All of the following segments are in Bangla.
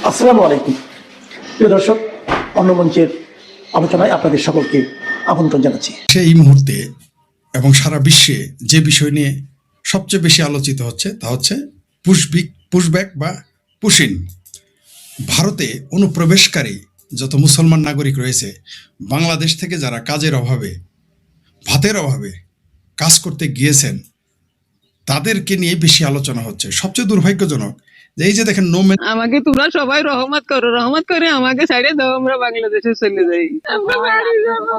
আসসালামু আলাইকুম প্রিয় দর্শক, অন্য মঞ্চের আলোচনায় আপনাদের সকলকে আমন্ত্রণ জানাচ্ছি। এই মুহূর্তে এবং সারা বিশ্বে যে বিষয় নিয়ে সবচেয়ে বেশি আলোচিত হচ্ছে তা হচ্ছে পুশব্যাক বা পুশিন। ভারতে অনুপ্রবেশকারী যত মুসলমান নাগরিক রয়েছে, বাংলাদেশ থেকে যারা কাজের অভাবে, ভাতের অভাবে কাজ করতে গিয়েছেন, তাদেরকে নিয়ে বেশি আলোচনা হচ্ছে। সবচেয়ে দুর্ভাগ্যজনক যে এই যে দেখেন আমাকে তোমরা সবাই রহমত করে আমাকে ছাড়িয়ে দাও, আমরা বাংলাদেশে চলে যাই। আমরা বাড়ি যাবো।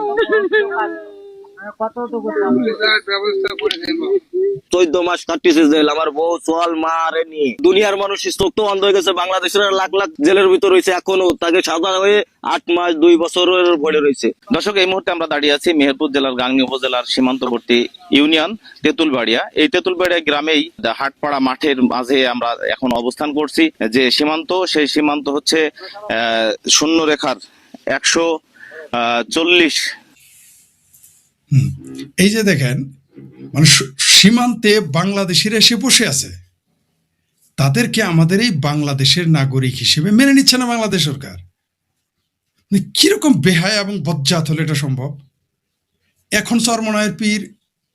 14 মাস কাটতেছে জেল, আমার বউ সোয়াল মারেনি। দুনিয়ার মানুষ চোখ তো বন্ধ হয়ে গেছে। বাংলাদেশের লাখ লাখ জেলের ভিতর রয়েছে, এখনো তাকে সাজা হয়ে 8 মাস 2 বছরের ভরে রয়েছে। দর্শক, এই মুহূর্তে আমরা দাঁড়িয়ে আছি মেহেরপুর জেলার গাংনী উপজেলার সীমান্তবর্তী ইউনিয়ন তেঁতুলবাড়িয়া। এই তেঁতুলবাড়িয়া গ্রামেই হাটপাড়া মাঠের মাঝে আমরা এখন অবস্থান করছি। যে সীমান্ত, সেই সীমান্ত হচ্ছে শূন্য রেখার 140। এই যে দেখেন, মানে সীমান্তে বাংলাদেশিরা এসে বসে আছে, তাদেরকে আমাদের এই বাংলাদেশের নাগরিক হিসেবে মেনে নিচ্ছে না বাংলাদেশ সরকার। কিরকম বেহায়া এবং বজ্জাত হলে এটা সম্ভব? এখন চরমনায়ের পীর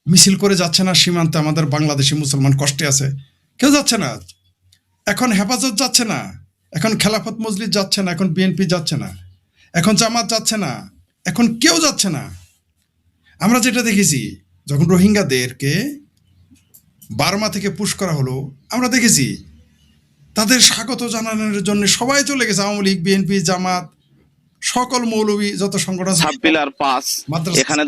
মিছিল করে যাচ্ছে না সীমান্তে, আমাদের বাংলাদেশি মুসলমান কষ্টে আছে, কেউ যাচ্ছে না। এখন হেফাজত যাচ্ছে না, এখন খেলাফত মজলিস যাচ্ছে না, এখন বিএনপি যাচ্ছে না, এখন জামাত যাচ্ছে না, এখন কেউ যাচ্ছে না। আমরা যেটা দেখেছি, যখন রোহিঙ্গাদেরকে বার্মা থেকে পুশ করা হলো, আমরা দেখেছি তাদের স্বাগত জানানোর জন্য সবাই চলে গেছে। আওয়ামী লীগ, বিএনপি, জামাত, সকল মৌলবী যত সংগঠন, এখানে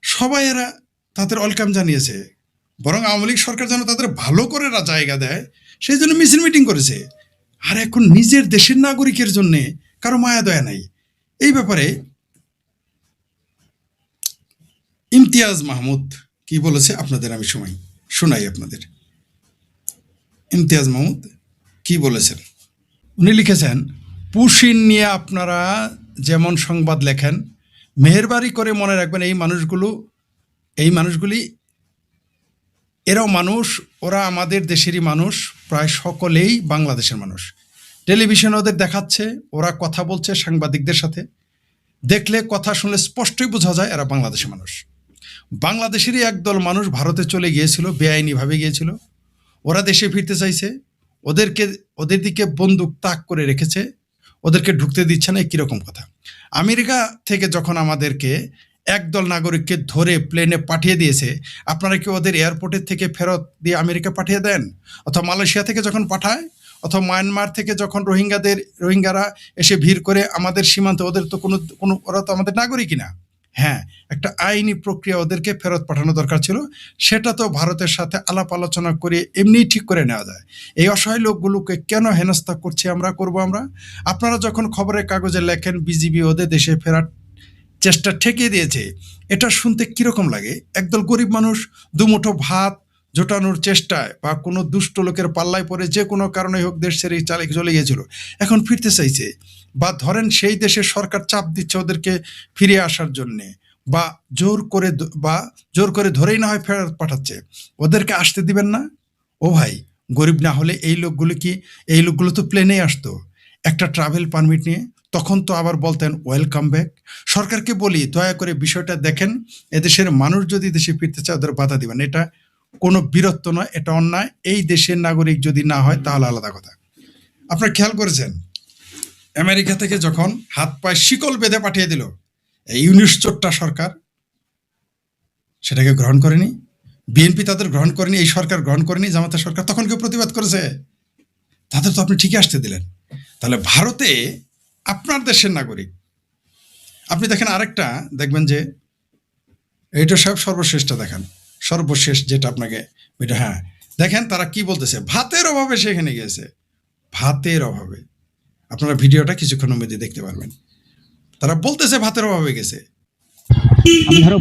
সবাই এরা তাদের ওয়েলকাম জানিয়েছে। বরং আওয়ামী লীগ সরকার যেন তাদের ভালো করে জায়গা দেয়, সেই জন্য মিছিল মিটিং করেছে। আর এখন নিজের দেশের নাগরিকের জন্য কারো মায়া দয়া নাই। এই ব্যাপারে ইমতিয়াজ মাহমুদ কি বলেছে আপনাদের আমি শোনাই আপনাদের। ইমতিয়াজ মাহমুদ কি বলেছেন? উনি লিখেছেন, পুশিন নিয়ে আপনারা যেমন সংবাদ লেখেন, মেহেরবানি করে মনে রাখবেন এই মানুষগুলি এরাও মানুষ, ওরা আমাদের দেশেরই মানুষ, প্রায় সকলেই বাংলাদেশের মানুষ। টেলিভিশনে ওদের দেখাচ্ছে, ওরা কথা বলছে সাংবাদিকদের সাথে, দেখলে কথা শুনলে স্পষ্টই বোঝা যায় এরা বাংলাদেশের মানুষ। বাংলাদেশেরই একদল মানুষ ভারতে চলে গিয়েছিল, বেআইনিভাবে গিয়েছিল, ওরা দেশে ফিরতে চাইছে, ওদের দিকে বন্দুক তাক করে রেখেছে, ওদেরকে ঢুকতে দিচ্ছে না। কীরকম কথা? আমেরিকা থেকে যখন আমাদেরকে একদল নাগরিককে ধরে প্লেনে পাঠিয়ে দিয়েছে, আপনারা কি ওদের এয়ারপোর্টের থেকে ফেরত দিয়ে আমেরিকা পাঠিয়ে দেন? অথবা মালয়েশিয়া থেকে যখন পাঠায়, অথবা মায়ানমার থেকে যখন রোহিঙ্গারা এসে ভিড় করে আমাদের সীমান্তে, ওদের তো ওরা তো আমাদের নাগরিকই না। হ্যাঁ, একটা আইনি প্রক্রিয়া ওদেরকে ফেরত পাঠানো দরকার ছিল, সেটা তো ভারতের সাথে আলাপ আলোচনা করে এমনিই ঠিক করে নেওয়া যায়। এই অসহায় লোকগুলোকে কেন হেনস্থা করছি আমরা? আপনারা যখন খবরের কাগজে লেখেন বিজিবি ওদের দেশে ফেরার চেষ্টা ঠেকিয়ে দিয়েছে, এটা শুনতে কিরকম লাগে? একদল গরিব মানুষ দুমুঠো ভাত জোটানোর চেষ্টায় বা কোনো দুষ্ট লোকের পাল্লায় পড়ে যে কোনো কারণে হোক দেশ ছেড়ে চলে গিয়েছিল, এখন ফিরতে চাইছে, বা ধরেন সেই দেশের সরকার চাপ দিচ্ছে ওদেরকে ফিরে আসার জন্যে, বা জোর করে ধরেই না হয় ফেরত পাঠাচ্ছে, ওদেরকে আসতে দিবেন না? ও ভাই, গরিব না হলে এই লোকগুলো তো প্লেনেই আসতো একটা ট্রাভেল পারমিট নিয়ে, তখন তো আবার বলতেন ওয়েলকাম ব্যাক। সরকারকে বলি, দয়া করে বিষয়টা দেখেন, এদেশের মানুষ যদি দেশে ফিরতে চায় ওদের বাধা দিবেন। এটা কোনো বীরত্ব নয়, এটা অন্যায়। এই দেশের নাগরিক যদি না হয় তাহলে আলাদা কথা। আপনারা খেয়াল করেছেন, আমেরিকা থেকে যখন হাত পায়ে শিকল বেঁধে পাঠিয়ে দিল এই ইউনিশ চোট্টা সরকার, সেটাকে গ্রহণ করেনি। বিএনপি তাদের গ্রহণ করেনি, এই সরকার গ্রহণ করেনি, জামাতের সরকার, তখন কেউ প্রতিবাদ করেছে? তাদের তো আপনি ঠিকই আসতে দিলেন। তাহলে ভারতে আপনার দেশের নাগরিক, আপনি দেখেন আরেকটা দেখবেন যে এইটা সর্বশ্রেষ্ঠ দেখান, সর্বশেষ যেটা আপনাকে, হ্যাঁ দেখেন তারা কি বলতেছে, ভাতের অভাবে সেখানে গিয়েছে, ভাতের অভাবে। আপনারা ভিডিওটা কিছুক্ষণের মধ্যে দেখতে পারবেন। তারা বলতেছে ভাতের অভাবে গেছে। আমি ধরো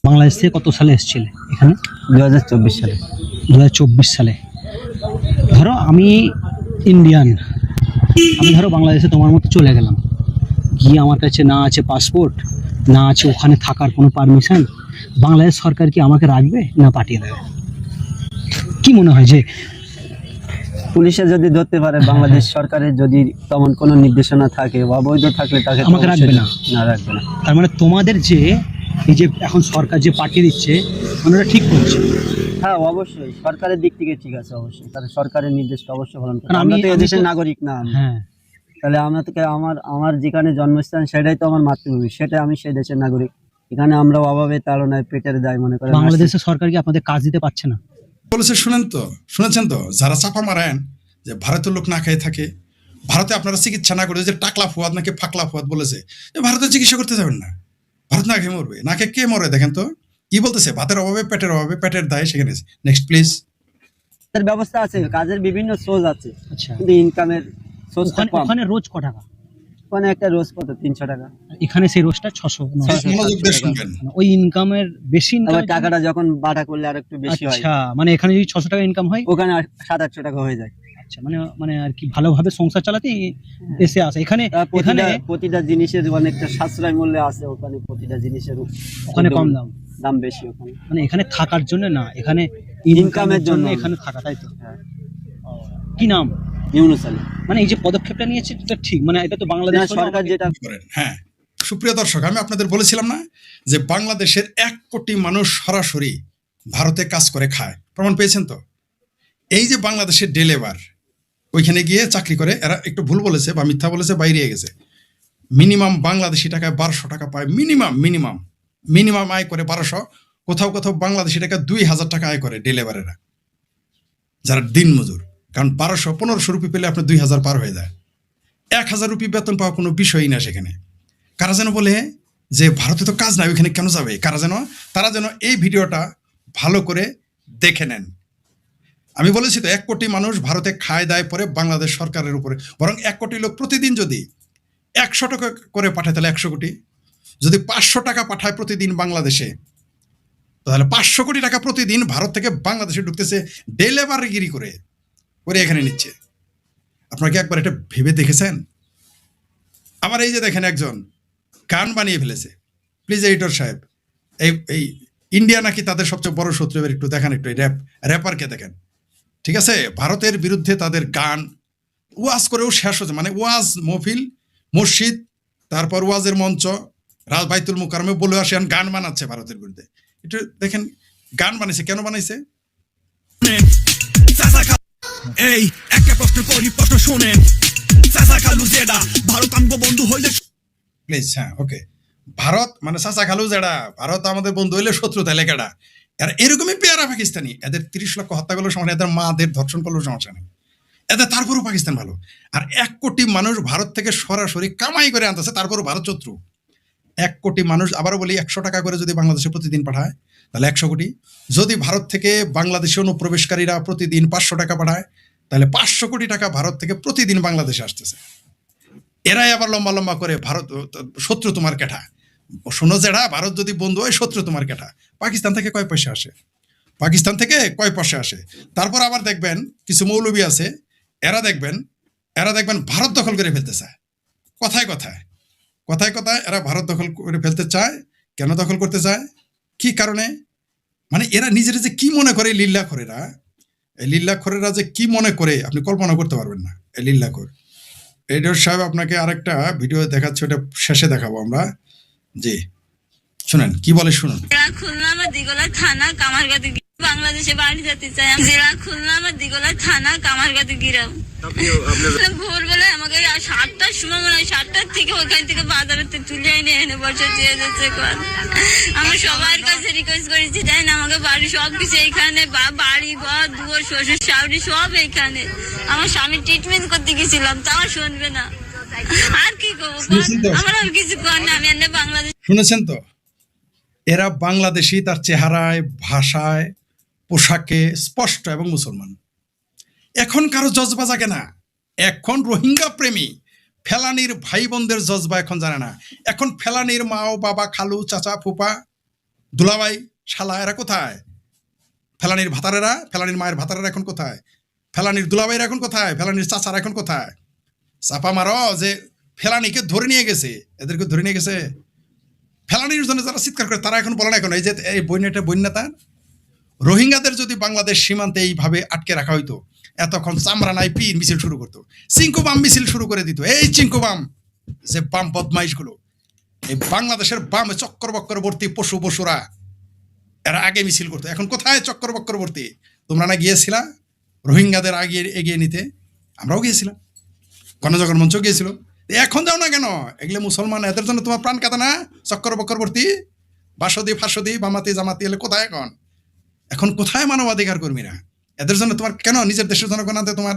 বাংলাদেশ থেকে কত সালে এসেছিলে এখানে? 2024 সালে। 2024 সালে। ধরো আমি ইন্ডিয়ান, আমি ধরো বাংলাদেশে তোমার মতো চলে গেলাম, গিয়ে আমার কাছে না আছে পাসপোর্ট, না আছে ওখানে থাকার কোনো পারমিশন, বাংলাদেশ সরকার কি আমাকে রাখবে না পাঠিয়ে দেবে? কি মনে হয় যে পুলিশে যদি ধরতে পারে, বাংলাদেশ সরকারের যদি তেমন কোনো নির্দেশনা থাকে বা অবৈধ থাকলে তাকে তো আমাকে রাখবে অবশ্যই না? না, রাখবে না। তার মানে তোমাদের যে এই যে এখন সরকার যে পাঠিয়ে দিচ্ছে মানে ওরা ঠিক করছে। হ্যাঁ অবশ্যই সরকারের দিক থেকে ঠিক আছে, অবশ্যই তাহলে সরকারের নির্দেশটা অবশ্যই পালন করতে কারণ হবে। আমরা তো আমি এদেশের তো- নাগরিক না আমি। হ্যাঁ, তাহলে আমাকে আমার যেখানে জন্মস্থান সেটাই তো আমার মাতৃভূমি, সেটা আমি সেই দেশের নাগরিক। এখানে আমরা অভাবে তাড়নায় পেটের দায় মনে করে বাংলাদেশের সরকার কি আপনাদের কাজ দিতে পারছে না? বলেছে শুনেছেন তো যারা চাপা মারেন যে ভারতের লোক না খেয়ে থাকে, ভারতে আপনারা চিকিৎসা না করে, যে টাকলা ফুয়াদ নাকি ফাকলা ফুয়াদ বলেছে যে ভারতে চিকিৎসা করতে যাবেন না, ভারত না খেয়ে মরবে। না খেয়ে কে মরে দেখেন তো, কি বলতেছে? ভাতের অভাবে পেটের দায় সেখানে। Next please. কাজের ব্যবস্থা আছে, কাজের বিভিন্ন সোর্স আছে, আচ্ছা, কিন্তু ইনকামের সোর্স ওখানে কম। ওখানে রোজ ক টাকা? ওখানে একটা রোজ কত 300 টাকা। এখানে সেই রোজটা 600। মনোযোগ দিয়ে শুনবেন। ওই ইনকামের বেশি আবার ইনকাম। টাকাটা যখন বাটা করলে আর একটু বেশি হয়, আচ্ছা, মানে এখানে যদি 600 টাকা ইনকাম হয়, ওখানে 700-800 টাকা হয়ে যায়। আচ্ছা, মানে মানে আর কি ভালোভাবে সংসার চালাতে এসে আসে এখানে। এখানে প্রতিটা জিনিসের অনেকটা সাশ্রয় মূল্যে আছে ওখানে, প্রতিটা জিনিসের ওখানে কম দাম, দাম বেশি ওখানে। মানে এখানে থাকার জন্য না, এখানে Income ইনকামের এর জন্য জন্য। এখানে থাকা, তাই তো? হ্যাঁ, কি নাম? ইউনুস আলী। মানে এই যে পদক্ষেপটা নিয়েছে এটা ঠিক, মানে এটা তো বাংলাদেশ না, সরকার যেটা করেন। হ্যাঁ, সুপ্রিয় দর্শক, আমি আপনাদের বলেছিলাম না যে বাংলাদেশের 1 কোটি মানুষ সরাসরি ভারতে কাজ করে খায়, প্রমাণ পেয়েছেন তো? এই যে বাংলাদেশের ডেলেভার ওইখানে গিয়ে চাকরি করে, এরা একটু ভুল বলেছে বা মিথ্যা বলেছে, বাইরে গেছে। মিনিমাম বাংলাদেশি টাকায় 1200 টাকা পায়, মিনিমাম আয় করে 1200, কোথাও বাংলাদেশি টাকা 2000 টাকা আয় করে ডেলিভারেরা, যারা দিন মজুর। কারণ 1200-1500 রুপি পেলে আপনার 2000 পার হয়ে যায়। 1000 রুপি বেতন পাওয়া কোনো বিষয়ই না সেখানে। কারা যেন বলে যে ভারতে তো কাজ নাই, ওইখানে কেন যাবে, তারা যেন এই ভিডিওটা ভালো করে দেখে নেন। আমি বলেছি তো 1 কোটি মানুষ ভারতে খায় দায় পরে বাংলাদেশ সরকারের উপরে। বরং 1 কোটি লোক প্রতিদিন যদি 100 টাকা করে পাঠায় তাহলে 100 কোটি, যদি 500 টাকা পাঠায় প্রতিদিন বাংলাদেশে, তাহলে 500 কোটি টাকা প্রতিদিন ভারত থেকে বাংলাদেশে ঢুকতেছে ডেলিভারিগিরি করে এখানে নিচ্ছে। আপনারা কি একবার এটা ভেবে দেখেছেন? আবার এই যে দেখেন একজন গান বানিয়ে ফেলেছে। প্লিজ এডিটর সাহেব, এই ইন্ডিয়া নাকি তাদের সবচেয়ে বড় শত্রু, এবার একটু দেখেন, একটু র্যাপারকে দেখেন, ঠিক আছে? ভারতের বিরুদ্ধে তাদের গান, ওয়াজ করেও শেষ হচ্ছে, মানে ওয়াজ মহফিল, মসজিদ, তারপর ওয়াজের মঞ্চ, বাইতুল মুকাররমে বলে আসেন, গান বানাচ্ছে ভারতের বিরুদ্ধে। একটু দেখেন গান বানাইছে, কেন বানাইছে? এই একটা প্রশ্ন করি, প্রশ্ন শোনেন। চাচা খালু যেটা ভারত আমগো বন্ধু হইলে প্লিজ। হ্যাঁ, ওকে। ভারত মানে চাচা খালু যেটা, ভারত আমাদের বন্ধু হইলে শত্রু তাহলে কেডা? আর এরকমই পেয়ারা পাকিস্তানি, এদের 30 লক্ষ হত্যা করলেও সমস্যা, এদের মাদের ধর্ষণ করলেও সমস্যা নেই, এদের তারপরও পাকিস্তান ভালো। আর 1 কোটি মানুষ ভারত থেকে সরাসরি কামাই করে আনতেছে, তারপরও ভারত শত্রু। 1 কোটি মানুষ, আবারও বলি, 100 টাকা করে যদি বাংলাদেশে প্রতিদিন পাঠায় তাহলে 100 কোটি। যদি ভারত থেকে বাংলাদেশে অনুপ্রবেশকারীরা প্রতিদিন 500 টাকা পাঠায় তাহলে 500 কোটি টাকা ভারত থেকে প্রতিদিন বাংলাদেশে আসতেছে। এরাই আবার লম্বা করে ভারত শত্রু তোমার কেঠা। শোনো যেটা, ভারত যদি বন্ধু হয় শত্রু তোমার কেঠা। পাকিস্তান থেকে কয় পয়সা আসে? তারপর আবার দেখবেন কিছু মৌলবী আছে, এরা দেখবেন ভারত দখল করে ফেলতে চায়। কথায় এরা ভারত দখল করে ফেলতে চায়। কেন দখল করতে চায়, কি কারণে? মানে এরা নিজেরা যে কি মনে করে, এই লিল্লাখোরেরা যে কি মনে করে আপনি কল্পনা করতে পারবেন না। এই লিল্লাখোর এডিটর সাহেব আপনাকে আরেকটা ভিডিও দেখাচ্ছি, ওটা শেষে দেখাবো আমরা। জি শুনেন কি বলে, শুনুন। খুলনা আমার দিগলা থানা কামারগাতি, বাংলাদেশে বাড়ি যেতে চাই। জেলা খুলনা আমার দিগলা থানা কামারগাতি গিরাম। ভোরবেলায় আমাকে 7টার সময়, মনে হয় 7টার থেকে ওখান থেকে বাজারে তুলে এনে বসে দিয়ে যাচ্ছে। আমি সবার কাছে রিকোয়েস্ট করেছি, দেন আমাকে বাড়ি সবকিছু এইখানে, বাড়ি ঘর দুয়ার শ্বশুর শাশুড়ি সব এইখানে। আমার স্বামী ট্রিটমেন্ট করতে গেছিলাম, তাও শুনবে না। আর কি করবো, আমার আর কিছু কর না। আমি এনে বাংলাদেশ। শুনেছেন তো, এরা বাংলাদেশি, তার চেহারায়, ভাষায়, পোশাকে স্পষ্ট এবং মুসলমান। এখন কারো জজবা জাগে না, এখন রোহিঙ্গা প্রেমী ফেলানির ভাই বোনদের জজবা এখন জানে না। এখন ফেলানির মাও বাবা খালু চাচা ফুপা দুলাভাই শালা এরা কোথায়? ফেলানির ভাতারেরা, ফেলানির মায়ের ভাতারেরা এখন কোথায়? ফেলানির দুলাভাইরা এখন কোথায়? ফেলানির চাচারা এখন কোথায়? চাপা মারো যে ফেলানিকে ধরে নিয়ে গেছে, এদেরকে ধরে নিয়ে গেছে। ফেলানির জন্য যারা চিৎকার করে তারা এখন বলে না, এখন এই যে এই বন্যাটা তার রোহিঙ্গাদের যদি বাংলাদেশ সীমান্তে এইভাবে আটকে রাখা হইতো এতক্ষণ চামড়া নাই পীর মিছিল শুরু করতো, চিঙ্কু বাম মিছিল শুরু করে দিত। এই চিঙ্কু বাম, যে বাম বদমাইশগুলো, এই বাংলাদেশের বাম চক্কর বক্করবর্তী পশুরা, এরা আগে মিছিল করতো। এখন কোথায় চক্কর বক্করবর্তী? তোমরা না গিয়েছিলা রোহিঙ্গাদের এগিয়ে নিতে? আমরাও গিয়েছিলাম, গণজাগরণ মঞ্চ গিয়েছিল। এখন যাও না কেন? এগুলো মুসলমান, এদের জন্য তোমার প্রাণ কাঁদে না? চক্কর বক্করবর্তী, বাসদি ফাঁসদি বামাতি জামাতি এলে কোথায় এখন? এখন কোথায় মানবাধিকার কর্মীরা? এদের জন্য তোমার কেন নিজের দেশের জনগণ আনতে তোমার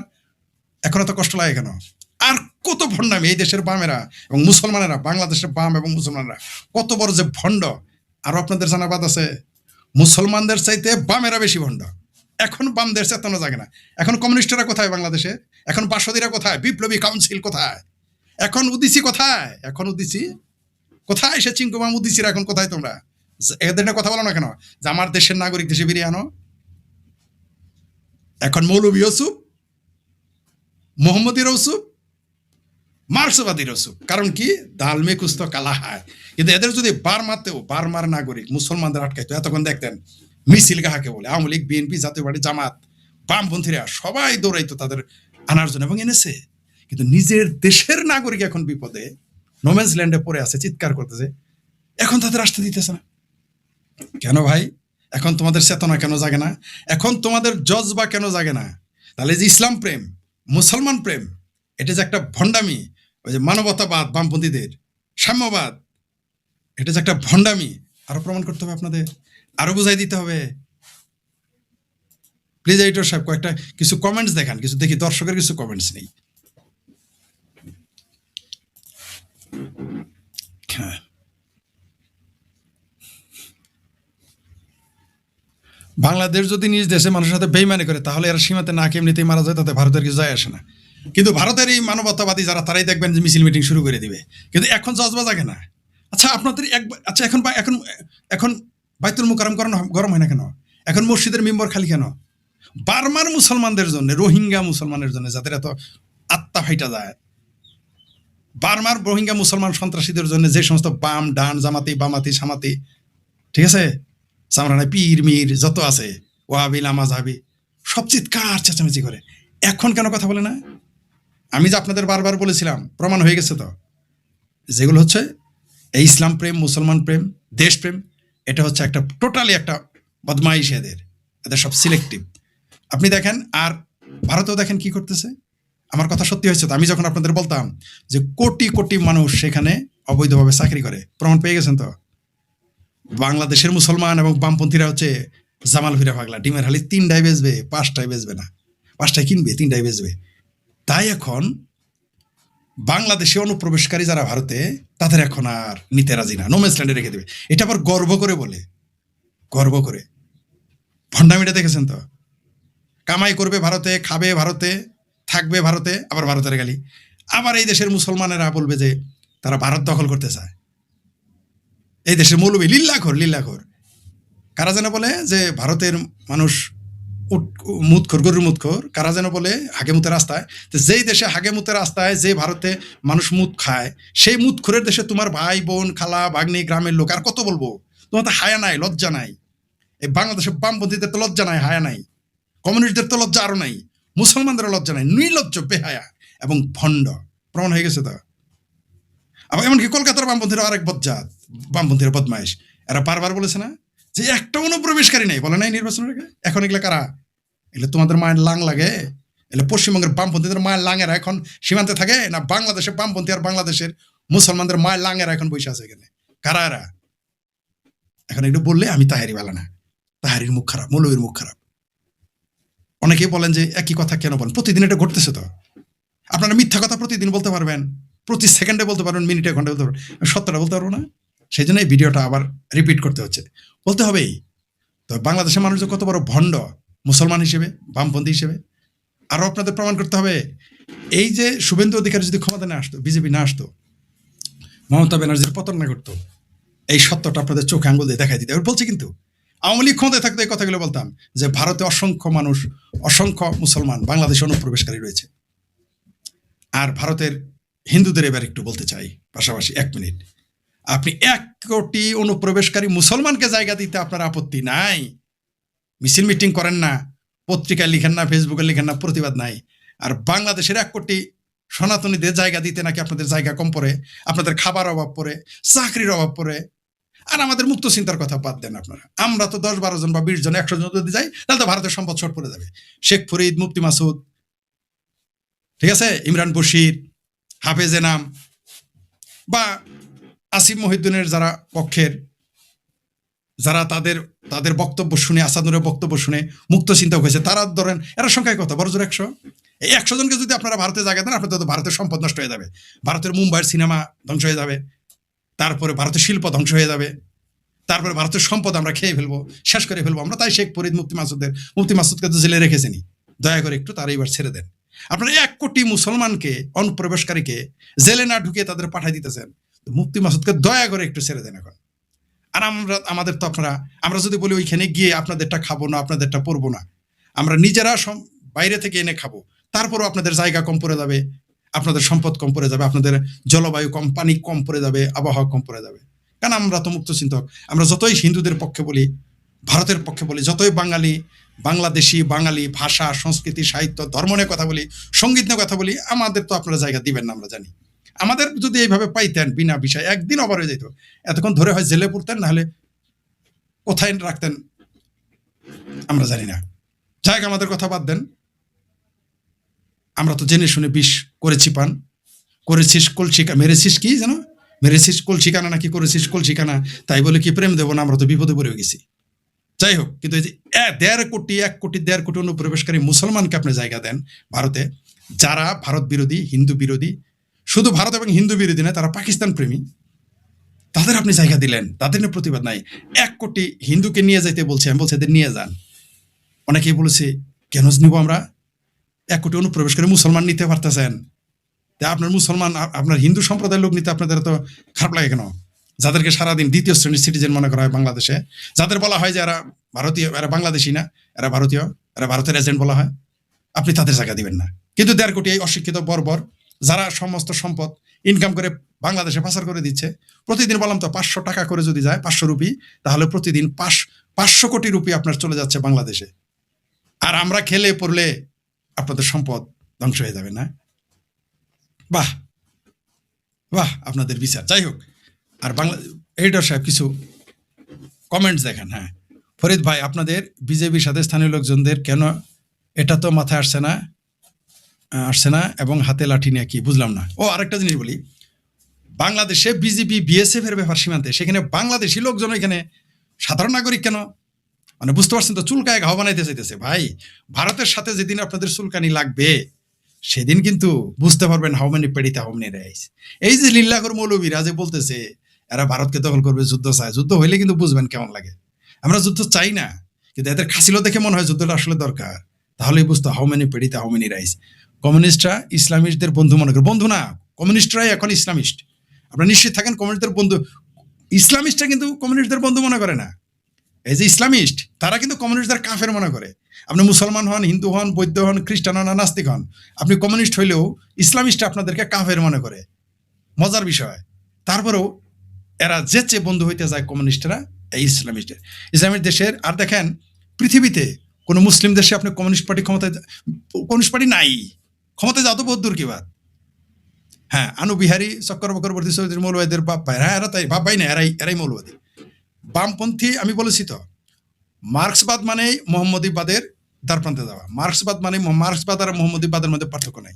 এখন এত কষ্ট লাগে কেন? আর কত ভণ্ডামি এই দেশের বামেরা এবং মুসলমানেরা, বাংলাদেশের বাম এবং মুসলমানেরা কত বড় যে ভণ্ড। আরো আপনাদের জানাবাদ আছে, মুসলমানদের চাইতে বামেরা বেশি ভণ্ড। এখন বামদের চেতনা জাগে না। এখন কমিউনিস্টরা কোথায় বাংলাদেশে? এখন বাসদীরা কোথায়? বিপ্লবী কাউন্সিল কোথায়? এখন উদিসি কোথায়? এখন উদিসি কোথায়? সে চিঙ্কুমাম উদিসিরা এখন কোথায়? তোমরা এদের নিয়ে কথা বলো না কেন যে আমার দেশের নাগরিক দেশে ফিরিয়ে আনো? এখন মৌলভী ইউসুফ, মোহাম্মদী রসুফ, মার্ক্সবাদী রসুফ। কারণ কি? দাল মে কুছ তো কালা হায়। কিন্তু এদের যদি বার্মার নাগরিক মুসলমানদের আটকাইতো, এতক্ষণ দেখতেন মিছিল কাহাকে বলে, আওয়ামী লীগ, বিএনপি, জাতীয় পার্টি, জামাত, বামপন্থীরা সবাই দৌড়াইতো তাদের আনার জন্য, এবং এনেছে। কিন্তু নিজের দেশের নাগরিক এখন বিপদে নোম্যান্স ল্যান্ডে পড়ে আছে, চিৎকার করতেছে, এখন তাদের আসতে দিতেছে না কেন ভাই? এখন তোমাদের চেতনা কেন জাগে না? এখন তোমাদের জজবা কেন জাগে না? তাহলে যে ইসলাম প্রেম, মুসলমান প্রেম, এটা যে একটা ভণ্ডামি, ওই যে মানবতাবাদ বামপন্থীদের, সাম্যবাদ, এটা যে একটা ভণ্ডামি, আরো প্রমাণ করতে হবে আপনাদের, আরো বুঝাই দিতে হবে। প্লিজ এডিটর সাহেব কয়েকটা কিছু কমেন্টস দেখান, কিছু দেখি, দর্শকের কিছু কমেন্টস নেই। হ্যাঁ, বাংলাদেশ যদি নিজ দেশে মানুষের সাথে বেইমানি করে তাহলে এরা সীমাতে না এমনিতেই মারা যায়, তাতে ভারতের কিছু যায় আসে না। কিন্তু ভারতের এই মানবতাবাদী যারা, তারাই দেখবেন যে মিছিল মিটিং শুরু করে দিবে। কিন্তু এখন জজবা জাগে না। আচ্ছা আপনাদের আচ্ছা এখন এখন বাইতুল মুকাররম গরম হয় না কেন? এখন মসজিদের মিম্বর খালি কেন? বার্মার মুসলমানদের জন্য, রোহিঙ্গা মুসলমানের জন্য, যাদের এত আত্মা ফাইটা যায়, বার্মার রোহিঙ্গা মুসলমান সন্ত্রাসীদের জন্য যে সমস্ত বাম ডান জামাতি বামাতি সামাতি, ঠিক আছে, সামরানা পীর মির যত আছে, ওয়াহাবি লামাজহাবি, সব চিৎকার চেঁচামেচি করে। এখন কেন কথা বলে না? আমি যে আপনাদের বারবার বলেছিলাম, প্রমাণ হয়ে গেছে তো, যেগুলো হচ্ছে এই ইসলাম প্রেম, মুসলমান প্রেম, দেশপ্রেম, এটা হচ্ছে একটা টোটালি একটা বদমাইশ। এদের সব সিলেক্টিভ। আপনি দেখেন, আর ভারতেও দেখেন কি করতেছে। আমার কথা সত্যি হয়েছে তো, আমি যখন আপনাদের বলতাম যে কোটি কোটি মানুষ সেখানে অবৈধভাবে চাকরি করে, প্রমাণ পেয়ে গেছেন তো। বাংলাদেশের মুসলমান এবং বামপন্থীরা হচ্ছে জামাল ফিরা পাগলা, ডিমের হালি 3টায় বেচবে, 5টায় বেচবে না, 5টায় কিনবে, 3টায় বেচবে। তাই এখন বাংলাদেশে অনুপ্রবেশকারী যারা ভারতে, তাদের এখন আর নিতে রাজি না, নোম্যান্স ল্যান্ডে রেখে দেবে। এটা আবার গর্ব করে বলে, গর্ব করে। ভণ্ডামিটা দেখেছেন তো, কামাই করবে ভারতে, খাবে ভারতে, থাকবে ভারতে, আবার ভারতের গালি। আবার এই দেশের মুসলমানেরা বলবে যে তারা ভারত দখল করতে চায়। এই দেশের মৌলবী লিল্লাখোর কারা যেন বলে যে ভারতের মানুষ মুতখোর, গরুর মুতখোর, কারা যেন বলে হাগেমুতের রাস্তায়। তো যেই দেশে হাগেমুতের রাস্তায়, যে ভারতে মানুষ মুত খায়, সেই মুতখোরের দেশে তোমার ভাই বোন খালা ভাগ্নি গ্রামের লোক আর কত বলবো? তোমার তো হায়া নাই, লজ্জা নাই। এই বাংলাদেশের বামপন্থীদের তো লজ্জা নাই, হায়া নাই। কমিউনিস্টদের তো লজ্জা আরো নাই, মুসলমানদের লজ্জা নাই, নির্লজ্জ, বেহায়া এবং ভণ্ড। প্রমাণ হয়ে গেছে তো। আবার এমনকি কলকাতার বামপন্থীরা আরেক বজ্জাত, বামপন্থীরা বদমাইশ। এরা বারবার বলেছে না যে একটা অনুপ্রবেশকারী নেই, বলে নাই নির্বাচনের আগে। এখন এগুলো কারা? এগুলো তোমাদের মায়ের লাং লাগে? এগুলো পশ্চিমবঙ্গের বামপন্থীদের মায়ের লাঙেরা এখন সীমান্তে থাকে না? বাংলাদেশের বামপন্থী আর বাংলাদেশের মুসলমানদের মায়ের লাঙেরা এখন বসে আছে এখানে? কারা এরা? এখন এগুলো বললে আমি তাহারি বলে না, তাহারির মুখ খারাপ, মৌলবীর মুখ খারাপ। অনেকেই বলেন যে একই কথা কেন বলেন? প্রতিদিন এটা ঘটতেছে তো। আপনারা মিথ্যা কথা প্রতিদিন বলতে পারবেন, প্রতি সেকেন্ডে বলতে পারবেন, মিনিটে ঘন্টায় বলতে পারবেন, সত্যটা বলতে পারবো না। সেই জন্য এই ভিডিওটা আবার রিপিট করতে হচ্ছে, বলতে হবেই। তো বাংলাদেশের মানুষ যে কত বড় ভণ্ড মুসলমান হিসেবে, বামপন্থী হিসেবে, আরও আপনাদের প্রমাণ করতে হবে। এই যে শুভেন্দু অধিকারী যদি ক্ষমতা না আসতো, বিজেপি না আসতো, মমতা ব্যানার্জির পতন না করতো, এই সত্যটা আপনাদের চোখে আঙ্গুল দিয়ে দেখাই দিতে বলছি। কিন্তু আওয়ামী লীগ ক্ষমতায় থাকতো এই কথাগুলো বলতাম যে ভারতে অসংখ্য মানুষ, অসংখ্য মুসলমান বাংলাদেশে অনুপ্রবেশকারী রয়েছে। আর ভারতের হিন্দুদের এবার একটু বলতে চাই পাশাপাশি 1 মিনিট, আপনি 1 কোটি অনুপ্রবেশকারী মুসলমানকে জায়গা দিতে আপনার আপত্তি নাই, মিছিল মিটিং করেন না, পত্রিকায় লিখেন না, ফেসবুকে লিখেন না, প্রতিবাদ নাই। আর বাংলাদেশের 1 কোটি সনাতনীদের জায়গা দিতে নাকি আপনাদের জায়গা কম পড়ে, আপনাদের খাবার অভাব পড়ে, চাকরির অভাব পড়ে। আর আমাদের মুক্ত চিন্তার কথা বাদ দেন আপনারা। আমরা তো 10-12 জন বা 20 জন 100 জন যদি যাই তাহলে তো ভারতের সম্পদ শর্ট পড়ে যাবে। শেখ ফরিদ, মুফতি মাসুদ, ঠিক আছে, ইমরান বশির, হাফেজ এনাম বা আসিফ মহিউদ্দিনের যারা পক্ষের, যারা তাদের বক্তব্য শুনে, আসাদুরের বক্তব্য শুনে মুক্ত চিন্তা হয়েছে, তারা ধরেন এরা সংখ্যায় কত, বড় জোর 100। এই 100 জনকে যদি আপনারা ভারতে জায়গা দেন, আপনাদের তো ভারতের সম্পদ নষ্ট হয়ে যাবে, ভারতের মুম্বাইয়ের সিনেমা ধ্বংস হয়ে যাবে, তারপরে ভারতের শিল্প ধ্বংস হয়ে যাবে, তারপরে ভারতের সম্পদ আমরা খেয়ে ফেলবো, শেষ করে ফেলবো আমরা। তাই শেখ ফরিদ, মুফতি মাসুদকে তো জেলে রেখেছেনি, দয়া করে একটু তারা এবার ছেড়ে দেন। আপনারা 1 কোটি মুসলমানকে, অনুপ্রবেশকারীকে জেলে না ঢুকিয়ে তাদের পাঠাই দিতেছেন, মুফতি মাসুদকে দয়া করে একটু ছেড়ে দেন এখন। আর আমাদের তো আমরা যদি বলি ওইখানে গিয়ে আপনাদেরটা খাবো না, আপনাদেরটা পরবো না, আমরা নিজেরা বাইরে থেকে এনে খাবো, তারপরও আপনাদের জায়গা কম পড়ে যাবে, আপনাদের সম্পদ কম পড়ে যাবে, আপনাদের জলবায়ু কম, পানি কম পড়ে যাবে, আবহাওয়া কম পড়ে যাবে। কারণ আমরা তো মুক্ত চিন্তক। আমরা যতই হিন্দুদের পক্ষে বলি, ভারতের পক্ষে বলি, যতই বাংলাদেশি বাঙালি ভাষা, সংস্কৃতি, সাহিত্য, ধর্ম নিয়ে কথা বলি, সঙ্গীত নিয়ে কথা বলি, আমাদের তো আপনারা জায়গা দিবেন না, আমরা জানি। আমাদের যদি এইভাবে পাইতেন বিনা বিষয়, একদিন অবার হয়ে যেত, এতক্ষণ ধরে হয় জেলে পড়তেন, নাহলে কোথায় রাখতেন আমরা জানি না। যাই আমাদের কথা বাদ দেন, আমরা তো জেনে শুনে বিষ করেছি পান, করেছিস কলসিকা, মেরেছিস কি যেন, মেরেছিস কলসিকানা নাকি করেছিস কলসিকানা, তাই বলে কি প্রেম দেবো না, আমরা তো বিপদে পড়ে গেছি। যাই হোক, কিন্তু এই যে 1.5 কোটি অনুপ্রবেশকারী মুসলমানকে আপনি জায়গা দেন ভারতে, যারা ভারত বিরোধী, হিন্দু বিরোধী, শুধু ভারত এবং হিন্দু বিরোধী নয়, তারা পাকিস্তান প্রেমী, তাদের আপনি জায়গা দিলেন, তাদের নিয়ে প্রতিবাদ নাই। 1 কোটি হিন্দুকে নিয়ে যাইতে বলছে, আমি বলছি এদের নিয়ে যান। অনেকেই বলেছে কেন নিব আমরা, 1 কোটি অনুপ্রবেশকারী মুসলমান নিতে পারতেছেন, তা আপনার মুসলমান, আপনার হিন্দু সম্প্রদায়ের লোক নিতে আপনাদের তো খারাপ লাগে কেন? যাদেরকে সারাদিন 2য় শ্রেণীর সিটিজেন মনে করা হয় বাংলাদেশে, যাদের বলা হয় যে এরা ভারতীয়, এরা বাংলাদেশি না, এরা ভারতীয়, এরা ভারতের এজেন্ট বলা হয়, আপনি তাদের জায়গা দিবেন না। কিন্তু 1.5 কোটি এই অশিক্ষিত বর্বর, যারা সমস্ত সম্পদ ইনকাম করে বাংলাদেশে পাচার করে দিচ্ছে, প্রতিদিন বললাম তো 500 টাকা করে যদি যায়, 500 রুপি, তাহলে প্রতিদিন 500 কোটি রুপি আপনার চলে যাচ্ছে বাংলাদেশে। আর আমরা খেলে পড়লে আপনাদের সম্পদ ধ্বংস হয়ে যাবে না? বাহ বাহ, আপনাদের বিচার। যাই হোক, আর এডিটর সাহেব কিছু কমেন্টস দেখেন। হ্যাঁ, ফরিদ ভাই, আপনাদের বিজেপির সাথে স্থানীয় লোকজনদের কেন, এটা তো মাথায় আসছে না, এবং হাতে লাঠি নিয়ে কি, বুঝলাম না। ও আরেকটা জিনিস বলি, বাংলাদেশে বিজেপি বিএসএফ এর ব্যাপার সীমান্তে, সেখানে বাংলাদেশি লোকজন এখানে সাধারণ নাগরিক কেন, মানে বুঝতে পারছেন তো, চুলকায় ঘাও বানাইতে চাইতেছে। ভাই, ভারতের সাথে যেদিন আপনাদের চুলকানি লাগবে সেদিন কিন্তু বুঝতে পারবেন হাউ মেনি পেড়িতে হাউ মেনি রাইস। এই যে লিল্লাহর মৌলবীরা যে বলতেছে এরা ভারতকে দখল করবে, যুদ্ধ চায়, যুদ্ধ হইলে কিন্তু বুঝবেন কেমন লাগে। আমরা যুদ্ধ চাই না, কিন্তু এদের খাসিলো দেখে মনে হয় যুদ্ধটা আসলে দরকার, তাহলেই বুঝতো হাউ মেনি পেড়িতে হাউ মেনি রাইস। কমিউনিস্টরা ইসলামিস্টদের বন্ধু মনে করে, বন্ধু না, কমিউনিস্টরাই এখন ইসলামিস্ট। আপনারা নিশ্চিত থাকেন, কমিউনিস্টদের বন্ধু, ইসলামিস্টরা কিন্তু কমিউনিস্টদের বন্ধু মনে করে না। এই যে ইসলামিস্ট, তারা কিন্তু কমিউনিস্টদের কাফের মনে করে। আপনি মুসলমান হন, হিন্দু হন, বৌদ্ধ হন, খ্রিস্টান হন, নাস্তিক হন, আপনি কমিউনিস্ট হইলেও ইসলামিস্ট আপনাদেরকে কাফের মনে করে। মজার বিষয়, তারপরেও এরা যেচে বন্ধু হইতে যায় কমিউনিস্টরা এই ইসলামিস্ট দেশের। আর দেখেন, পৃথিবীতে কোনো মুসলিম দেশে আপনি কমিউনিস্ট পার্টি নাই, ক্ষমতায় যাও তো বহুত দূর কি বাদ। হ্যাঁ, আনুবিহারী চক্রবর্তী চৌধুরী মৌলবাদীদের বাপ ভাই, হ্যাঁ এরা তাই বাপ ভাই না, এরাই মৌলবাদী। বামপন্থী, আমি বলেছি তো, মার্ক্সবাদ মানেই মোহাম্মদীবাদের দ্বারপ্রান্তে যাওয়া। মার্ক্সবাদ মানে, মার্ক্সবাদ আর মোহাম্মদীবাদের মধ্যে পার্থক্য নাই,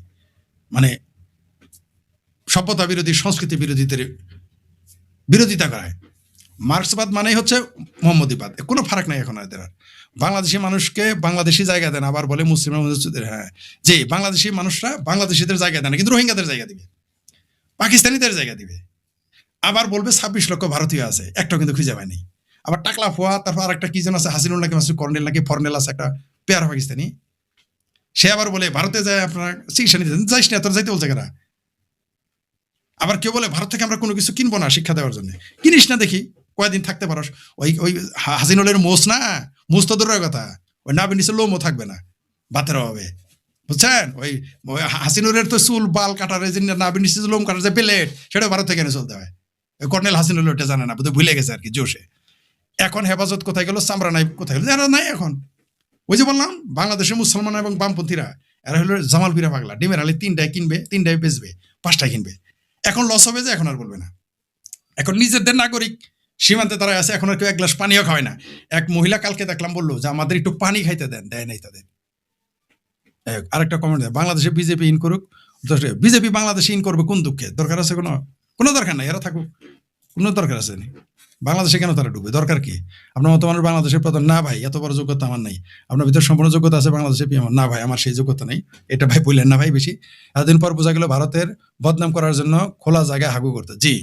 মানে সভ্যতা বিরোধী, সংস্কৃতি বিরোধীদের বিরোধিতা করায়। মার্ক্সবাদ মানেই হচ্ছে মোহাম্মদীবাদ, কোনো ফারাক নাই এখন এদের। আর বাংলাদেশি মানুষকে বাংলাদেশি জায়গা দেন, আবার বলে মুসলিম, হ্যাঁ যে বাংলাদেশি মানুষরা বাংলাদেশিদের জায়গা দেন, কিন্তু রোহিঙ্গাদের জায়গা দিবে, পাকিস্তানিদের জায়গা দিবে। আবার বলবে 26 লক্ষ ভারতীয় আছে, একটাও কিন্তু খুঁজে পায়নি। আবার টাকলা ফোয়া, তারপর আর একটা কি যেন আছে, হাসিনুল নাকি মাসুদ কর্নেল নাকি ফর্নেল আছে, একটা পেয়ার পাকিস্তানি, সে আবার বলে ভারতে যায় আপনারা চিকিৎসা নিতে, যাইস না, তোর যাইতে বলছে কেনা। আবার কেউ বলে ভারত থেকে আমরা কোনো কিছু কিনবো না শিক্ষা দেওয়ার জন্য, কিনিস না দেখি কয়েকদিন থাকতে পারস। ওই হাসিনুলের মোষ না, মোষ তো দূরের কথা, ওই নাবির নিচে লোমও থাকবে না ভাতের অভাবে, বুঝছেন? ওই হাসিনুলের তো চুল বাল কাটার যে নাবির নিচে লোম কাটার যে প্লেট, সেটা ভারত থেকে এনে চলতে হয়। ওই কর্নেল হাসিনুল ওটা জানে না, বোধহয় ভুলে গেছে আর কি জোশে। এখন হেফাজত কোথায় গেল, চামড়া নাই কোথায় গেল, জানা নাই এখন। ওই যে বললাম বাংলাদেশের মুসলমান এবং বামপন্থীরা এরা হলো জামালপুরা পাগলা, ডিমের আলি 3টায় কিনবে, 3টায় বেচবে, 5টায় কিনবে। এখন লস হবে যে এখন আর বলবে না। এখন নিজেদের নাগরিক সীমান্তে তারা আছে, এখন আর কেউ এক গ্লাস পানিও খাওয়ায় না। এক মহিলা কালকে দেখলাম বললো যে আমাদের একটু পানি খাইতে দেন, দেয় নাই তাদের। আরেকটা কমেন্ট দেয়, বাংলাদেশে বিজেপি ইন করুক। বিজেপি বাংলাদেশে ইন করবে কোন দুঃখে? দরকার আছে কোনো দরকার নাই, এরা থাকুক, কোনো দরকার আছে না। বাংলাদেশে কেন তারা ডুবে? দরকার কি? আপনার মতো মানুষ বাংলাদেশের প্রধান? না ভাই, এত বড় যোগ্যতা আমার নাই। আপনার ভিতরে সম্পূর্ণ যোগ্যতা আছে বাংলাদেশে পিএম? না ভাই, আমার সেই যোগ্যতা নেই। এটা ভাই বললেন না ভাই বেশি। এতদিন পর বোঝা গেল ভারতের বদনাম করার জন্য খোলা জায়গায় হাগু করতে। জি,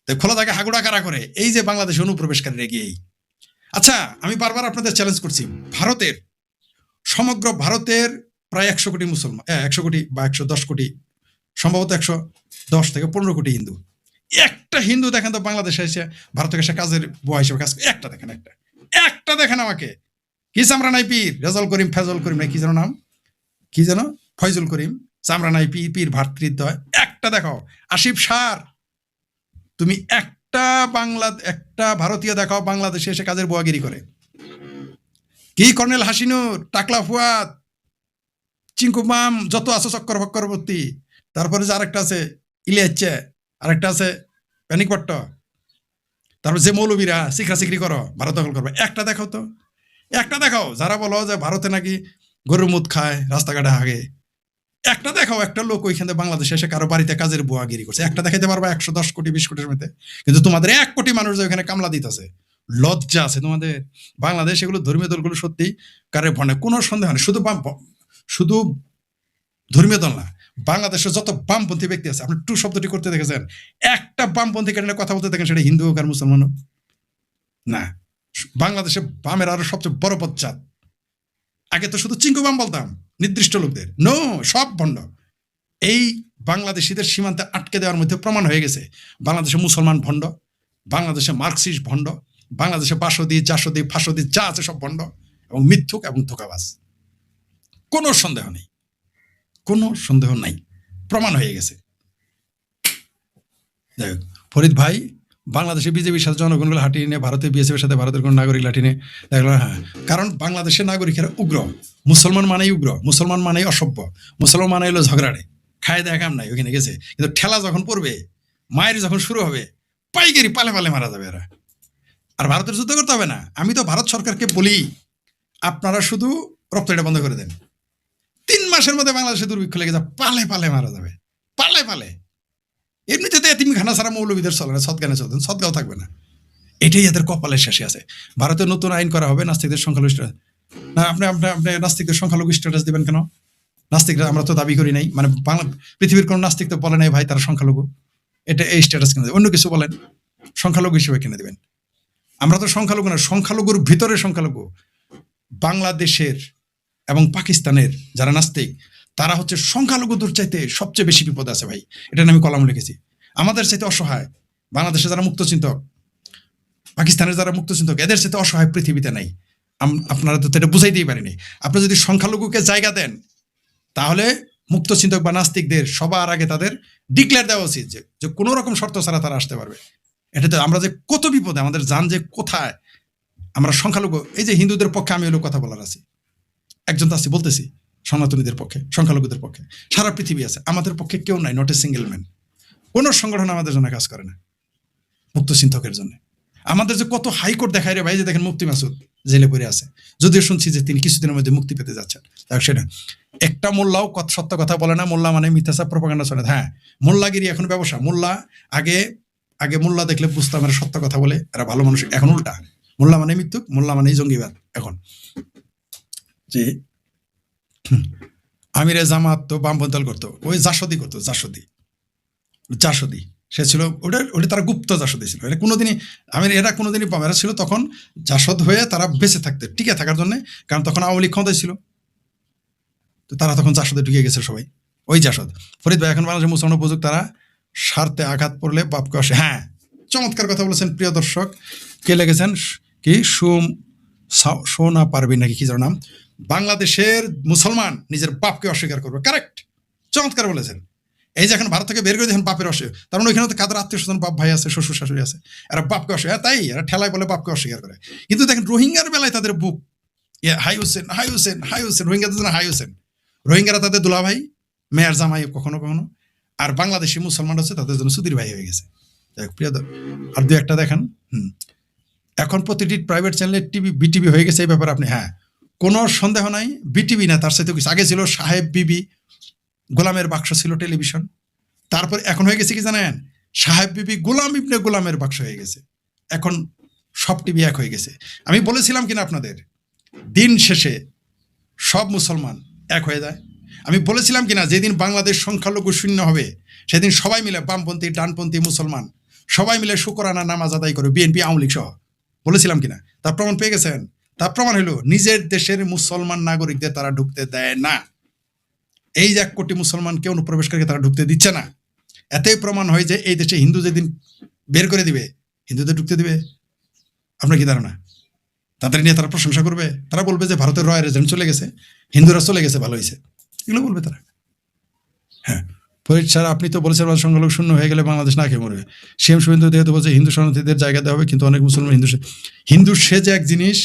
তো খোলা জায়গায় হাগুড়া কারা করে? এই যে বাংলাদেশে অনুপ্রবেশকারীরা গিয়েই। আচ্ছা, আমি বারবার আপনাদের চ্যালেঞ্জ করছি, ভারতের সমগ্র ভারতের প্রায় 100 কোটি মুসলমান, 100 কোটি বা 110 কোটি, সম্ভবত 110 থেকে 15 কোটি হিন্দু। একটা হিন্দু দেখেন তো বাংলাদেশে এসে ভারতে এসে কাজের বুয়া হিসেবে কাজ, একটা দেখেন, একটা দেখেন আমাকে। কি চামড়া নাই পীর, রেজাল করিম, ফেজল করিম, না কি যেন নাম, কি যেন, ফয়জুল করিম, চামড়া নাই পীর ভাতৃদ্বয়, একটা দেখাও। আসিফ সার, তুমি একটা ভারতীয় দেখাও বাংলাদেশে এসে কাজের বুয়াগিরি করে। কি কর্নেল হাসিনুর, টাকলা ফুয়াদ, চিঙ্কু মাম, যত আছে চক্করবর্তী, তারপরে যে আরেকটা আছে ইলিয়াচ্ছে, আরেকটা আছে প্যানিক পট্ট, তারপর যে মৌলবীরা শিখরা শিখরি করো, ভারত দখল করবে, একটা দেখাও তো, একটা দেখাও। যারা বলো যে ভারতে নাকি গরুর মুদ খায়, রাস্তাঘাটে হাগে, একটা দেখাও একটা লোক ওইখানে বাংলাদেশে এসে কারো বাড়িতে কাজের বুয়াগিরি করছে। একটা দেখাইতে পারবা 110 কোটি 20 কোটির মধ্যে? কিন্তু তোমাদের 1 কোটি মানুষ যে ওখানে কামলা দিতেছে, লজ্জা আছে তোমাদের? বাংলাদেশ এগুলো ধর্মীয় দলগুলো সত্যি কারে ভনে, কোনো সন্দেহ নেই। শুধু ধর্মীয় দল না, বাংলাদেশের যত বামপন্থী ব্যক্তি আছে, আপনি টু শব্দটি করতে দেখেছেন? একটা বামপন্থী কেন কথা বলতে দেখেন সেটা হিন্দু হোক আর মুসলমান হোক না। বাংলাদেশে বামের আরো সবচেয়ে বড় বজ্জাত। আগে তো শুধু চিঙ্কু বাম বলতাম নির্দিষ্ট লোকদের, নো, সব ভণ্ড। এই বাংলাদেশিদের সীমান্তে আটকে দেওয়ার মধ্যে প্রমাণ হয়ে গেছে বাংলাদেশে মুসলমান ভণ্ড, বাংলাদেশে মার্কসিস্ট ভণ্ড, বাংলাদেশে বাসদি, জাসদি, ফাঁসদি যা আছে সব ভণ্ড এবং মিথ্যুক এবং ধোঁকাবাজ। কোনো সন্দেহ নেই, কোনো সন্দেহ নাই, প্রমাণ হয়ে গেছে। যাই হোক, ফরিদ ভাই বাংলাদেশে বিজেপির সাথে জনগণগুলো হাঁটিয়ে নিয়ে ভারতে বিএসএফের সাথে ভারতের কোনো নাগরিক লাঠি নিয়ে দেখলো। হ্যাঁ, কারণ বাংলাদেশের নাগরিকেরা উগ্র, মুসলমান মানেই উগ্র, মুসলমান মানেই অসভ্য, মুসলমান মানে হলো ঝগড়াটে, খায় দেয় কাম নাই, ওখানে গেছে। কিন্তু ঠেলা যখন পড়বে, মায়ের যখন শুরু হবে, পাইকারি পালে পালে মারা যাবে এরা। আর ভারতের যুদ্ধ করতে হবে না। আমি তো ভারত সরকারকে বলি, আপনারা শুধু রপ্তানিটা বন্ধ করে দেন, 3 মাসের মধ্যে বাংলাদেশে দুর্ভিক্ষ লেগে যা, পালে পালে মারা যাবে, পালে পালে। এমনিতে তো এতিমখানা ছাড়া মৌলবীদের চলে না, সদগানে চলতেন, সদগাও থাকবে না। এটাই এদের কপালের শেষে আছে। ভারতে নতুন আইন করা হবে নাস্তিকদের সংখ্যালঘু স্ট্যাটাস। না, আপনি নাস্তিকদের সংখ্যালঘু স্ট্যাটাস দিবেন কেন? নাস্তিকরা আমরা তো দাবি করি নাই, মানে পৃথিবীর কোনো নাস্তিক তো বলে নাই ভাই তারা সংখ্যালঘু, এটা এই স্ট্যাটাস কিনে দেবেন। অন্য কিছু বলেন, সংখ্যালঘু হিসেবে কিনে দেবেন। আমরা তো সংখ্যালঘু না, সংখ্যালঘুর ভিতরে সংখ্যালঘু। বাংলাদেশের এবং পাকিস্তানের যারা নাস্তিক, তারা হচ্ছে সংখ্যালঘুদের চাইতে সবচেয়ে বেশি বিপদে আছে ভাই। এটা আমি কলাম লিখেছি। আমাদের চাইতে অসহায় বাংলাদেশে যারা মুক্তচিন্তক, পাকিস্তানের যারা মুক্তচিন্তক, এদের চাইতে অসহায় পৃথিবীতে নাই। আপনারা তো এটা বুঝাইতেই পারেনি। আপনি যদি সংখ্যালঘুকে জায়গা দেন, তাহলে মুক্তচিন্তক বা নাস্তিকদের সবার আগে তাদের ডিক্লেয়ার দেওয়া উচিত যে কোনো রকম শর্ত ছাড়া তারা আসতে পারবে। এটাতে আমরা যে কত বিপদে, আমাদের জান যে কোথায়। আমরা সংখ্যালঘু, এই যে হিন্দুদের পক্ষে আমি হলো কথা বলার আছি, একজন তো আছি, বলতেছি সনাতনীদের পক্ষে, সংখ্যালঘুদের পক্ষে। সারা পৃথিবী আছে, আমাদের পক্ষে কেউ নাই, নট এ সিঙ্গেল ম্যান। কোনো সংগঠন আমাদের জন্য কাজ করে না মুক্তচিন্তকের জন্য। আমাদের যে কত হাইকোর্ট দেখায় রে ভাই, যে দেখেন মুফতি মাসুদ জেলে পড়ে আছে, যদিও শুনছি যে তিনি কিছুদিনের মধ্যে মুক্তি পেতে যাচ্ছেন। সেটা একটা মোল্লাও সত্য কথা বলে না, মোল্লা মানে মিথ্যাচার প্রপাগান্ডা চলে। হ্যাঁ, মোল্লাগিরি এখন ব্যবসা। মোল্লা আগে মোল্লা দেখলে বুঝতাম এরা সত্য কথা বলে, এরা ভালো মানুষ। এখন উল্টা, মোল্লা মানে মৃত্যুক, মোল্লা মানে জঙ্গিবাদ। এখন যে আমিরে জামাত তো বামপন্থী দল করতো, ওই জাসদি করতো, জাসদি সে ছিল, ওটা তারা গুপ্ত জাসদি ছিল। এটা কোনোদিনই এরা কোনোদিনই এরা ছিল তখন জাসদ হয়ে তারা বেঁচে থাকতে, টিকে থাকার জন্য। কারণ তখন আওয়ামী লীগ ক্ষমতায় ছিল, তো তারা তখন জাসদে ঢুকে গেছে সবাই, ওই জাসদ। ফরিদ ভাই এখন বাংলাদেশের মুসলমান উপযোগ, তারা স্বার্থে আঘাত পড়লে বাপকে আসে। হ্যাঁ, চমৎকার কথা বলেছেন প্রিয় দর্শক। কে লেগেছেন কি সোনা পারবি নাকি কি যার নাম, বাংলাদেশের মুসলমান নিজের বাপকে অস্বীকার করবে। কারেক্ট, চমৎকার বলেছেন। এই যে এখন ভারত থেকে বের করে দেখেন বাপের অস্বীকার, তার মানে ওইখানে তো কাদের আত্মীয় স্বজন, বাপ ভাই আছে, শ্বশুর শাশুড়ি আছে, এরা বাপকে অস্বীকার, তাই এরা ঠেলায় বলে বাপকে অস্বীকার করে। কিন্তু দেখেন রোহিঙ্গার বেলায় তাদের বুক হাই হোসেন, হাই হোসেন, হাই হোসেন, রোহিঙ্গাদের জন্য হাই হোসেন। রোহিঙ্গারা তাদের দুলাভাই, মেয়ার জামাই কখনো কখনো, আর বাংলাদেশি মুসলমান হচ্ছে তাদের জন্য সুধীর ভাই হয়ে গেছে। প্রিয় আর দু একটা দেখান। এখন প্রতিটি প্রাইভেট চ্যানেলে টিভি, বিটিভি হয়ে গেছে এই ব্যাপারে আপনি, হ্যাঁ কোনো সন্দেহ নাই, বিটিভি না তার সাথে কিছু আগে ছিল সাহেব বিবি, গোলামের বাক্স ছিল টেলিভিশন, তারপর এখন হয়ে গেছে কি জানেন, সাহেব বিবি গোলাম ইবনে গোলামের বাক্স হয়ে গেছে। এখন সব টিভি এক হয়ে গেছে। আমি বলেছিলাম কিনা আপনাদের, দিন শেষে সব মুসলমান এক হয়ে যায়। আমি বলেছিলাম কিনা যেদিন বাংলাদেশ সংখ্যালঘু শূন্য হবে সেদিন সবাই মিলে বামপন্থী, ডানপন্থী মুসলমান সবাই মিলে শুকরানা নামাজ আদায় করে, বিএনপি, আওয়ামী লীগ সহ। বলেছিলাম কিনা? তার প্রমাণ পেয়ে গেছেন। তার প্রমাণ হলো নিজের দেশের মুসলমান নাগরিকদের তারা ঢুকতে দেয় না। এই যে 1 কোটি মুসলমানকে অনুপ্রবেশকারীকে তারা ঢুকতে দিচ্ছে না। এতেই প্রমাণ হয় যে এই দেশে হিন্দু যেদিন বের করে দিবে, হিন্দুদের ঢুকতে দিবে। আপনার কি ধারণা? তাদের নিয়ে তারা প্রশংসা করবে? তারা বলবে যে ভারতের রয়্যাল এজেন্ট চলে গেছে, হিন্দুরা চলে গেছে, ভালো হয়েছে, এগুলো বলবে তারা। হ্যাঁ, ফরিদ স্যার আপনি তো বলেছেন সংখ্যালঘু শূন্য হয়ে গেলে বাংলাদেশ না খেয়ে মরবে। সেম শুভেন্দু যেহেতু বলছে হিন্দু শরণার্থীদের জায়গা দেওয়া হবে, কিন্তু অনেক মুসলমান হিন্দু সেজে এক জিনিস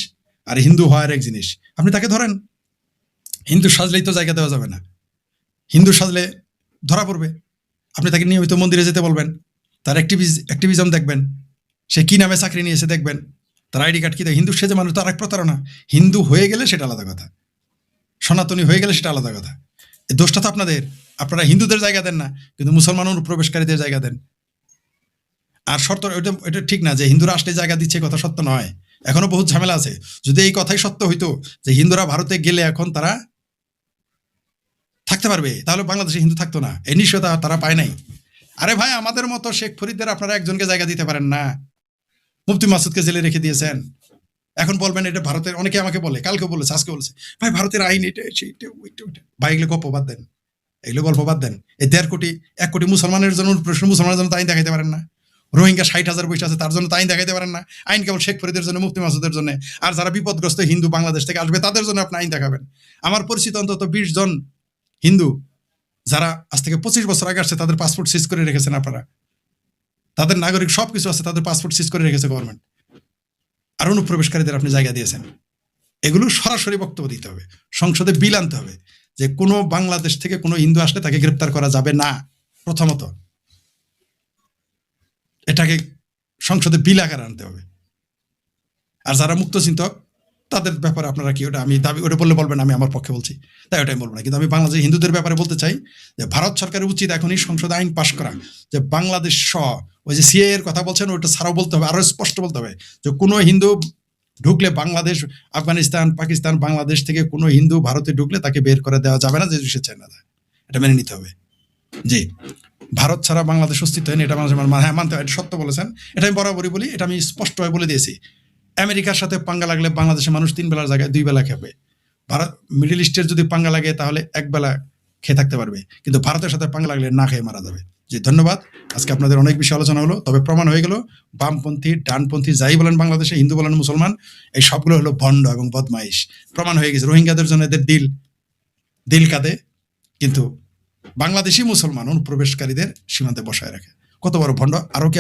আর হিন্দু হওয়ার এক জিনিস। আপনি তাকে ধরেন, হিন্দু সাজলেই তো জায়গা দেওয়া যাবে না। হিন্দু সাজলে ধরা পড়বে। আপনি তাকে নিয়মিত মন্দিরে যেতে বলবেন, তার অ্যাক্টিভিজম দেখবেন, সে কি নামে চাকরি নিয়েছে দেখবেন, তার আইডি কার্ড কি দেয়। হিন্দু সেজে মানুষ তার এক প্রতারণা। হিন্দু হয়ে গেলে সেটা আলাদা কথা, সনাতনী হয়ে গেলে সেটা আলাদা কথা। এই দোষটা তো আপনাদের। আপনারা হিন্দুদের জায়গা দেন না, কিন্তু মুসলমান অনুপ্রবেশকারীদের জায়গা দেন। আর শর্ত এটা ঠিক না যে হিন্দুরা আসলে জায়গা দিচ্ছে, কথা সত্য নয়। এখনো বহুত ঝামেলা আছে। যদি এই কথাই সত্য হইতো যে হিন্দুরা ভারতে গেলে এখন তারা থাকতে পারবে, তাহলে বাংলাদেশে হিন্দু থাকতো না। এই নিশ্চয়তা তারা পায় নাই। আরে ভাই, আমাদের মতো শেখ ফরিদদের আপনারা একজনকে জায়গা দিতে পারেন না। মুফতি মাসুদকে জেলে রেখে দিয়েছেন। এখন বলবেন এটা ভারতের, অনেকে আমাকে বলে, কালকে বলেছে, আজকে বলেছে, ভাই ভারতের আইন এটা সেইটা ওইটা। ভাই এগুলো গল্প বাদ দেন, এগুলো গল্প বাদ দেন। এই 1 কোটি মুসলমানের জন্য, মুসলমানের জন্য আইন দেখাইতে পারেন না। রোহিঙ্গা 60,000 বৈশ আছে, তার জন্য আইন দেখাইতে পারেন না। আইন কেবল শেখ ফরিদের জন্য, মুফতি মাসুদের জন্য, আর যারা বিপদগ্রস্ত হিন্দু বাংলাদেশ থেকে আসবে তাদের জন্য আপনি আইন দেখাবেন। আমার পরিচিত অন্তত 20 জন হিন্দু যারা আজ থেকে 25 বছর আগে আসছে, তাদের পাসপোর্ট সিজ করে রেখেছেন আপনারা। তাদের নাগরিক সবকিছু আছে, তাদের পাসপোর্ট সিজ করে রেখেছে গভর্নমেন্ট। আর অনুপ্রবেশকারীদের আপনি জায়গা দিয়েছেন। এগুলো সরাসরি বক্তব্য দিতে হবে, সংসদে বিল আনতে হবে যে কোনো বাংলাদেশ থেকে কোনো হিন্দু আসলে তাকে গ্রেপ্তার করা যাবে না। প্রথমত এটাকে সংসদে বিল আকারে আনতে হবে। আর যারা মুক্ত চিন্তক তাদের ব্যাপারে আপনারা কি, ওটা আমি দাবি, ওটা বললে বলবেন আমি আমার পক্ষে বলছি, তাই ওটাই বলবো না। কিন্তু আমি বাংলাদেশের হিন্দুদের ব্যাপারে বলতে চাই যে ভারত সরকারের উচিত এখনই সংসদে আইন পাশ করা, যে বাংলাদেশ সহ ওই যে সিএ এর কথা বলছেন ওইটা ছাড়াও বলতে হবে, আরো স্পষ্ট বলতে হবে যে কোনো হিন্দু ঢুকলে বাংলাদেশ, আফগানিস্তান, পাকিস্তান, বাংলাদেশ থেকে কোনো হিন্দু ভারতে ঢুকলে তাকে বের করে দেওয়া যাবে না, যে সে চায় না। এটা মেনে নিতে হবে। জি, ভারত ছাড়া বাংলাদেশ অস্তিত্ব হয়নি, এটা মানুষের মানতে হয়। এটা সত্য বলেছেন, এটা আমি বরাবরই বলি, এটা আমি স্পষ্টভাবে বলে দিয়েছি। আমেরিকার সাথে পাঙ্গা লাগলে বাংলাদেশের মানুষ 3 বেলার জায়গায় 2 বেলা খাবে। ভারত, মিডল ইস্টের যদি পাঙ্গা লাগে তাহলে 1 বেলা খেয়ে থাকতে পারবে, কিন্তু ভারতের সাথে পাঙ্গা লাগলে না খেয়ে মারা যাবে। জি, ধন্যবাদ। আজকে আপনাদের অনেক বেশি আলোচনা হলো, তবে প্রমাণ হয়ে গেল বামপন্থী, ডানপন্থী, যাই বলেন বাংলাদেশে, হিন্দু বলেন মুসলমান, এই সবগুলো হলো ভণ্ড এবং বদমাইশ। প্রমাণ হয়ে গেছে। রোহিঙ্গাদের জন্য এদের দিল কাঁদে, কিন্তু বাংলাদেশি মুসলমান অনুপ্রবেশকারীদের সীমান্তে বসায় রাখে। কত বড় ভণ্ড! আরো কি